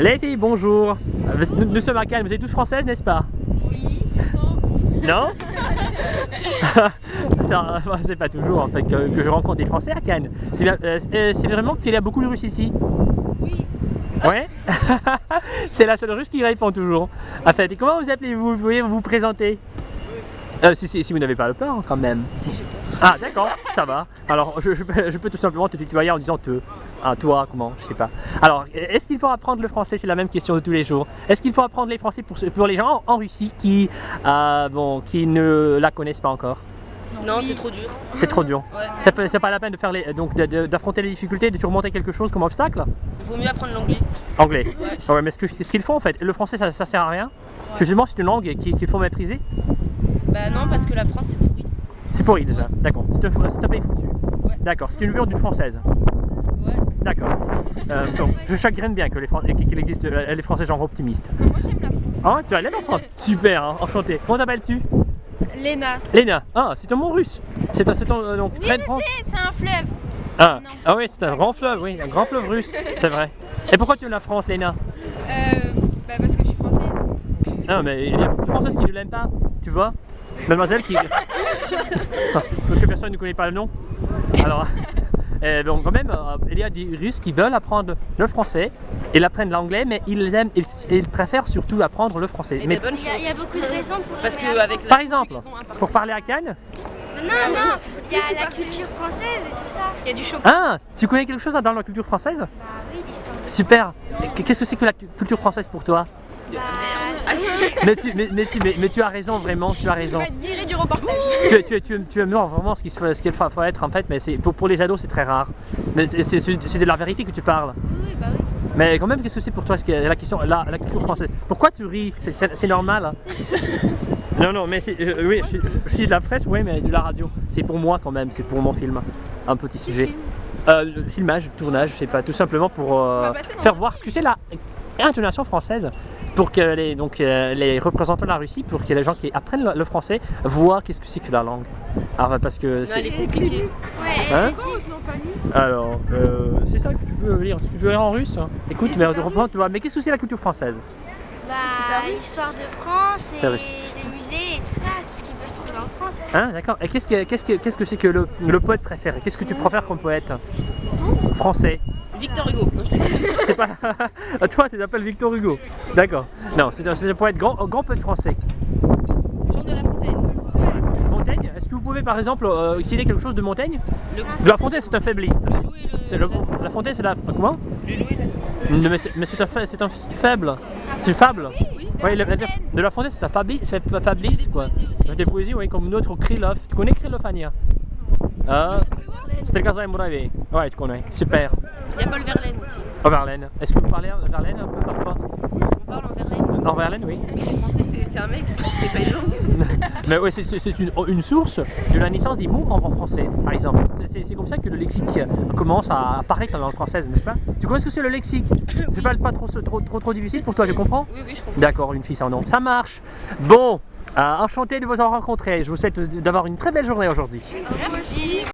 Les filles, bonjour. Nous sommes à Cannes, vous êtes toutes françaises, n'est-ce pas? Oui. Non. C'est pas toujours en fait que je rencontre des Français à Cannes. C'est vraiment qu'il y a beaucoup de Russes ici. Oui. Ouais. C'est la seule Russe qui répond toujours. En fait, et comment vous appelez-vous? Vous pouvez vous présenter? Si vous n'avez pas le peur quand même. Si j'ai peur. Ah d'accord, ça va. Alors je peux tout simplement te tutoyer en disant te. Ah, toi, comment? Je sais pas. Alors, est-ce qu'il faut apprendre le français? C'est la même question de tous les jours. Est-ce qu'il faut apprendre les français pour les gens en Russie qui ne la connaissent pas encore? Non, c'est trop dur. C'est trop dur. Ouais. C'est pas la peine de faire d'affronter les difficultés, de surmonter quelque chose comme obstacle? Il vaut mieux apprendre l'anglais. Anglais. Ouais. Ouais, mais ce qu'ils font en fait, le français ça sert à rien. Justement, c'est une langue qu'il faut mépriser. Bah non, parce que la France c'est pourri. C'est pourri déjà. D'accord. C'est un pays foutu. Ouais. D'accord. C'est une mur d'une française. Ouais. D'accord. Donc, je chagrine bien qu'il existe les Français genre optimistes. Moi j'aime la France. Ah, tu allais en France? Super, hein, enchanté. Comment t'appelles-tu? Léna. Léna. Ah, c'est ton nom russe. C'est donc Oui, je sais, c'est un fleuve. Ah, Non. ah oui, c'est un grand fleuve, oui, un grand fleuve russe, c'est vrai. Et pourquoi tu aimes la France, Léna? Parce que je suis française. Ah, mais il y a beaucoup de Françaises qui ne l'aiment pas, tu vois? Mademoiselle qui. D'autres personne ne connaît pas le nom. Alors. Donc quand même, il y a des Russes qui veulent apprendre le français, ils apprennent l'anglais, mais ils préfèrent surtout apprendre le français. Et Mais, bonne chance. Il y a beaucoup de raisons pour Parce aimer que la avec France. la par exemple, conjugaison imparfaite. pour parler à Cannes. Non, il y a la culture française et tout ça. Il y a du chocolat. Ah, tu connais quelque chose dans la culture française? Bah oui, l'histoire de Super. Qu'est-ce que c'est que la culture française pour toi? Bah, Mais tu as raison, vraiment, tu as raison. être viré du reportage. Tu aimes vraiment ce qu'il faut être en fait, mais pour les ados c'est très rare. Mais c'est de la vérité que tu parles. Oui, bah oui. Mais quand même, qu'est-ce que c'est pour toi la question, la culture française? Pourquoi tu ris? C'est normal. Hein. Non, mais oui, je suis de la presse, oui, mais de la radio. C'est pour moi quand même, c'est pour mon film. Un petit sujet. Le filmage, tournage, je sais pas, tout simplement pour faire voir ce que c'est la intonation française. Pour que les représentants de la Russie, pour que les gens qui apprennent le français voient qu'est-ce que c'est que la langue. Alors, parce que Non, c'est. elle est compliquée. Ouais, Hein? Alors, c'est ça que tu peux lire. Tu peux lire en russe. Écoute, mais reprends, tu vois. Mais qu'est-ce que c'est la culture française? bah, l'histoire de France et C'est vrai. les musées et tout ça, tout ce qui peut se trouver en France. Hein, d'accord. Et qu'est-ce que c'est que le poète préféré? Qu'est-ce que tu préfères comme poète? Français. Victor Hugo. Non, je te dis. C'est pas. Toi, tu t'appelles Victor Hugo. D'accord. Non, c'est un poète grand poète français. Jean de La Fontaine. Montaigne. Est-ce que vous pouvez par exemple citer quelque chose de Montaigne? Le De La Fontaine, c'est un faibliste. loup et le. La Fontaine, c'est la. Comment? Le loup et le. Mais c'est un faible. C'est une fable. Oui. Oui, de La Fontaine, c'est un fabliste quoi. C'est des poésies, oui, comme notre Krylov. Tu connais Krylov, Ania? Ah, c'était le Kazan Mouravi. Ouais, tu connais. Super. Il y a Paul Verlaine aussi. Oh, Verlaine. Est-ce que vous parlez Verlaine un peu parfois? On parle en Verlaine. En Verlaine, oui. Mais c'est français, c'est un mec, c'est pas une langue. Mais oui, c'est une source de la naissance des mots en français, par exemple. C'est comme ça que le lexique commence à apparaître dans la langue française, n'est-ce pas? Tu connais ce que c'est le lexique? Je parle pas trop difficile pour toi, je comprends? Oui, je comprends. D'accord, une fille sans nom. Ça marche. Bon, enchanté de vous en rencontrer. Je vous souhaite d'avoir une très belle journée aujourd'hui. Merci.